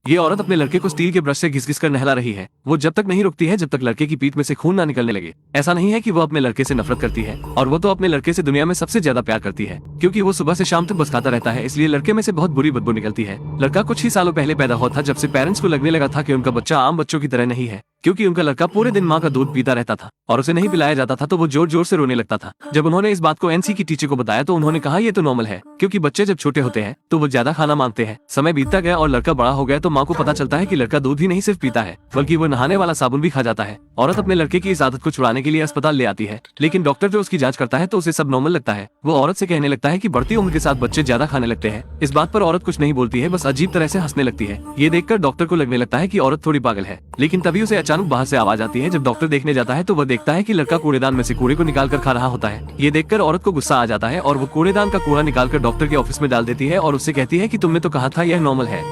ये औरत अपने लड़के को स्टील के ब्रश से घिस-घिस कर नहला रही है। वो जब तक नहीं रुकती है जब तक लड़के की पीठ में से खून ना निकलने लगे। ऐसा नहीं है कि वो अपने लड़के से नफरत करती है, और वो तो अपने लड़के से दुनिया में सबसे ज्यादा प्यार करती है, क्योंकि वो सुबह से शाम तक बस खाता रहता है, इसलिए लड़के में से बहुत बुरी बदबू निकलती है। लड़का कुछ ही सालों पहले पैदा हुआ था, जब से पेरेंट्स को लगने लगा था कि उनका बच्चा आम बच्चों की तरह नहीं है, क्योंकि उनका लड़का पूरे दिन माँ का दूध पीता रहता था और उसे नहीं पिलाया जाता था तो वो जोर जोर से रोने लगता था। जब उन्होंने इस बात को एनसी की टीचर को बताया तो उन्होंने कहा ये तो नॉर्मल है, क्योंकि बच्चे जब छोटे होते हैं तो वो ज्यादा खाना मांगते हैं। समय बीतता गया और लड़का बड़ा हो गया तो माँ को पता चलता है कि लड़का दूध ही नहीं सिर्फ पीता है बल्कि वो नहाने वाला साबुन भी खा जाता है। औरत अपने लड़के की इस आदत को छुड़ाने के लिए अस्पताल ले आती है, लेकिन डॉक्टर जो उसकी जांच करता है तो उसे सब नॉर्मल लगता है। वो औरत से कहने लगता है कि बढ़ती उम्र के साथ बच्चे ज्यादा खाने लगते हैं। इस बात पर औरत कुछ नहीं बोलती है, बस अजीब तरह से हंसने लगती है। ये देखकर डॉक्टर को लगने लगता है कि औरत थोड़ी पागल है, लेकिन तभी उसे अचानक बाहर से आवाज आती है। जब डॉक्टर देखने जाता है तो वह देखता है कि लड़का कूड़ेदान में से कूड़े को निकाल कर खा रहा होता है। ये देखकर औरत को गुस्सा आ जाता है और वो कूड़ेदान का कूड़ा निकालकर डॉक्टर के ऑफिस में डाल देती है और उससे कहती है कि तुमने तो कहा था यह नॉर्मल है।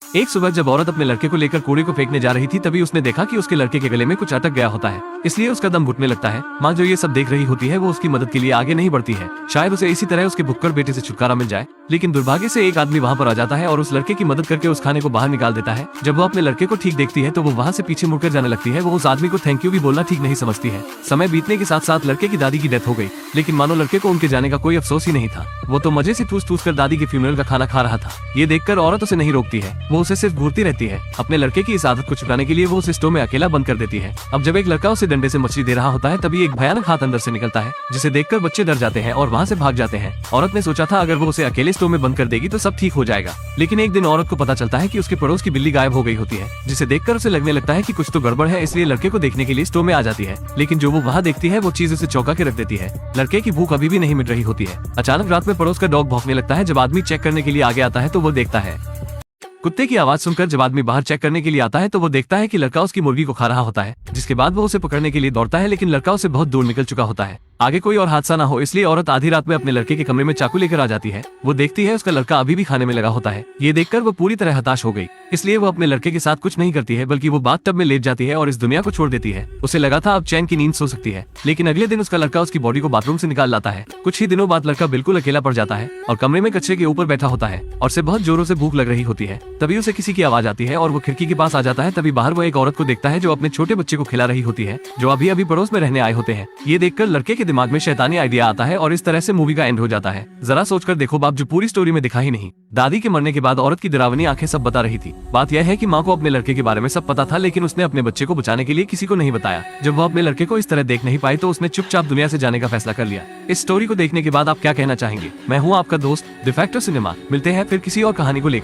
एक सुबह जब औरत अपने लड़के को लेकर कूड़े को फेंकने जा रही थी तभी उसने देखा कि उसके लड़के के गले में कुछ अटक गया होता है, इसलिए उसका दम घुटने लगता है। माँ जो ये सब देख रही होती है वो उसकी मदद के लिए आगे नहीं बढ़ती है, शायद उसे इसी तरह उसके भुक्कड़ बेटे से छुटकारा मिल जाए। लेकिन दुर्भाग्य से एक आदमी वहाँ पर आ जाता है और उस लड़के की मदद करके उस खाने को बाहर निकाल देता है। जब वो अपने लड़के को ठीक देखती है तो वो वहाँ से पीछे मुड़कर जाने लगती है। वो उस आदमी को थैंक यू भी बोलना ठीक नहीं समझती है। समय बीतने के साथ साथ लड़के की दादी की डेथ हो गई, लेकिन मानो लड़के को उनके जाने का कोई अफसोस ही नहीं था। वो तो मजे से ठूस ठूस कर दादी के फ्यूनरल का खाना खा रहा था। ये देखकर औरत उसे नहीं रोकती है, वो उसे सिर्फ घूरती रहती है। अपने लड़के की इस आदत को छुड़ाने के लिए वो उसे स्टोव में अकेला बंद कर देती है। अब जब एक लड़का उसे डंडे से मछली दे रहा होता है तभी एक भयानक हाथ अंदर से निकलता है, जिसे देखकर बच्चे डर जाते हैं और वहाँ से भाग जाते हैं। औरत ने सोचा था अगर वो उसे अकेले स्टोव में बंद कर देगी तो सब ठीक हो जाएगा, लेकिन एक दिन औरत को पता चलता है कि उसके पड़ोस की बिल्ली गायब हो गई होती है, जिसे देखकर उसे लगने लगता है कि कुछ तो गड़बड़ है, इसलिए लड़के को देखने के लिए स्टोव में आ जाती है। लेकिन जो वो वहाँ देखती है वो चीज उसे चौंका के रख देती है। लड़के की भूख अभी भी नहीं मिट रही होती है। अचानक रात में पड़ोस का डॉग भौंकने लगता है। जब आदमी चेक करने के लिए आगे आता है तो वो देखता है कुत्ते की आवाज सुनकर जब आदमी बाहर चेक करने के लिए आता है तो वो देखता है कि लड़का उसकी मुर्गी को खा रहा होता है, जिसके बाद वो उसे पकड़ने के लिए दौड़ता है, लेकिन लड़का उसे बहुत दूर निकल चुका होता है। आगे कोई और हादसा ना हो इसलिए औरत आधी रात में अपने लड़के के कमरे में चाकू लेकर आ जाती है। वो देखती है उसका लड़का अभी भी खाने में लगा होता है। ये देखकर वो पूरी तरह हताश हो गई, इसलिए वो अपने लड़के के साथ कुछ नहीं करती है बल्कि वो बाथटब में लेट जाती है और इस दुनिया को छोड़ देती है। उसे लगा था अब चैन की नींद सो सकती है, लेकिन अगले दिन उसका लड़का उसकी बॉडी को बाथरूम से निकाल लाता है। कुछ ही दिनों बाद लड़का बिल्कुल अकेला पड़ जाता है और कमरे में कचरे के ऊपर बैठा होता है और उसे बहुत जोरों से भूख लग रही होती है। तभी उसे किसी की आवाज आती है और वो खिड़की के पास आ जाता है। तभी बाहर वो एक औरत को देखता है जो अपने छोटे बच्चे को खिला रही होती है, जो अभी अभी पड़ोस में रहने आए होते हैं। ये देखकर लड़के के दिमाग में शैतानी आइडिया आता है और इस तरह से मूवी का एंड हो जाता है। जरा सोचकर देखो बाप, जो पूरी स्टोरी में दिखा ही नहीं। दादी के मरने के बाद औरत की डरावनी आंखें सब बता रही थी। बात यह है कि माँ को अपने लड़के के बारे में सब पता था, लेकिन उसने अपने बच्चे को बचाने के लिए किसी को नहीं बताया। जब वो अपने लड़के को इस तरह देख नहीं पाई तो उसने चुपचाप दुनिया से जाने का फैसला कर लिया। इस स्टोरी को देखने के बाद आप क्या कहना चाहेंगे? मैं हूँ आपका दोस्त द फैक्टर सिनेमा। मिलते हैं फिर किसी और कहानी को लेकर।